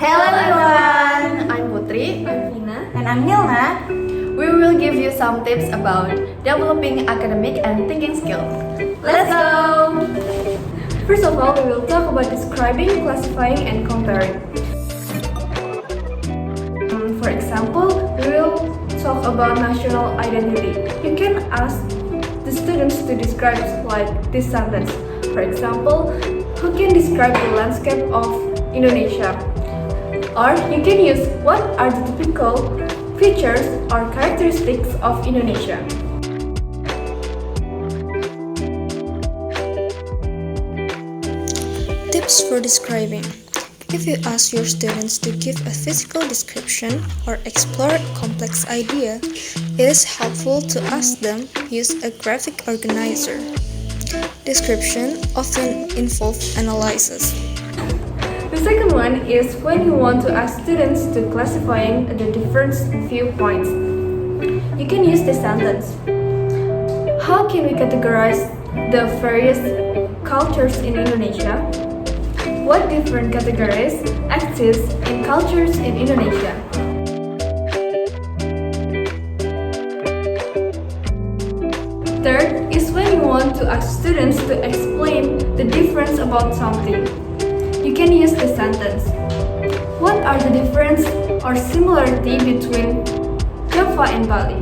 Hello everyone! I'm Putri. I'm Chevina. And I'm Nilna. We will give you some tips about developing academic and thinking skills. Let's go! First of all, we will talk about describing, classifying, and comparing. For example, we will talk about national identity. You can ask the students to describe like this sentence. For example, who can describe the landscape of Indonesia? Or you can use what are the typical features or characteristics of Indonesia. Tips for describing. If you ask your students to give a physical description or explore a complex idea, it is helpful to ask them use a graphic organizer. Description often involves analysis. The second one is when you want to ask students to classifying the different viewpoints. You can use this sentence. How can we categorize the various cultures in Indonesia? What different categories exist in cultures in Indonesia? Third is when you want to ask students to explain the difference about something. You can use this sentence. What are the difference or similarity between Java and Bali?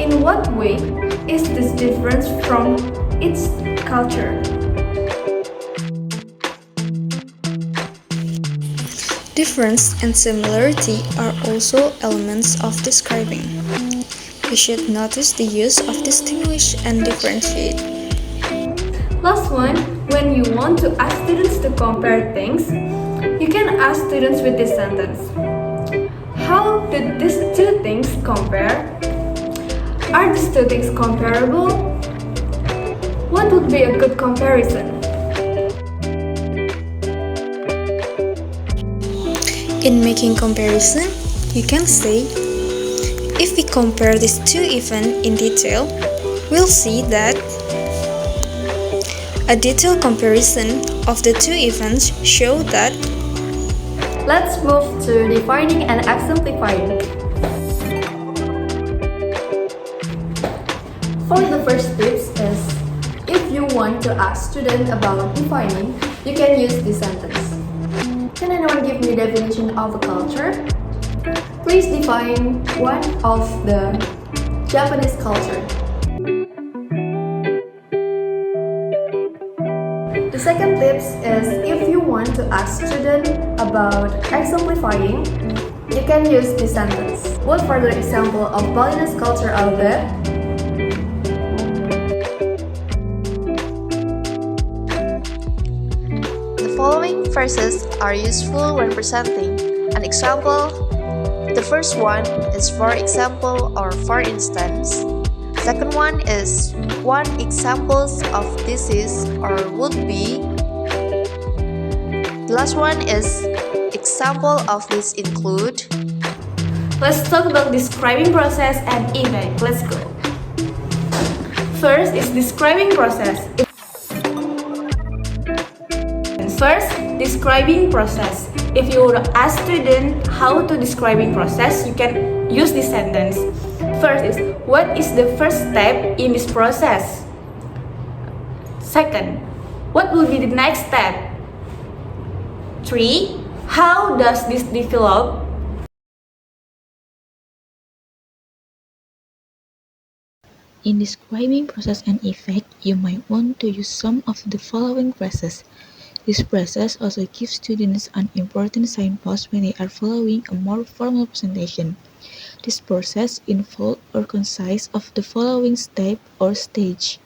In what way is this difference from its culture? Difference and similarity are also elements of describing. You should notice the use of distinguish and differentiate. Last one, when you want to ask students to compare things, you can ask students with this sentence. How did these two things compare? Are these two things comparable? What would be a good comparison? In making comparison, you can say, if we compare these two events in detail, we'll see that a detailed comparison of the two events show that. Let's move to defining and exemplifying. For the first tips is, if you want to ask students about defining, you can use this sentence. Can anyone give me a definition of a culture? Please define one of the Japanese culture. The second tips is, if you want to ask students about exemplifying, you can use this sentence. What further example of Balinese culture are there? The following phrases are useful when presenting an example. The first one is for example or for instance. Second one is one examples of this is or would be. The last one is example of this include. Let's talk about describing process and event. Let's go. First is describing process. First, describing process. If you ask student how to describing process, you can use this sentence. First is, what is the first step in this process? Second, what will be the next step? 3. How does this develop? In describing process and effect, you might want to use some of the following phrases. This process also gives students an important signpost when they are following a more formal presentation. This process involves or consists of the following step or stage,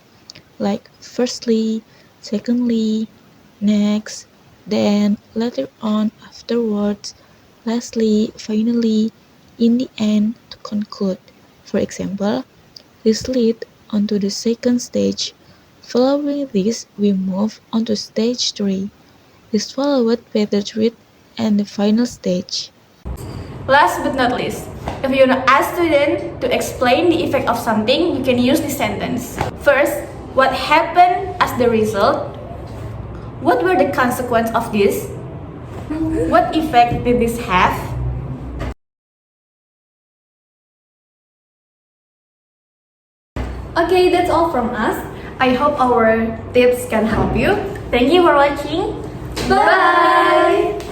like firstly, secondly, next, then, later on, afterwards, lastly, finally, in the end, to conclude. For example, this leads onto the second stage. Following this, we move on to stage 3. This followed by the third and the final stage. Last but not least, if you want to ask students to explain the effect of something, you can use this sentence. First, what happened as the result? What were the consequences of this? What effect did this have? Okay, that's all from us. I hope our tips can help you. Thank you for watching. Bye!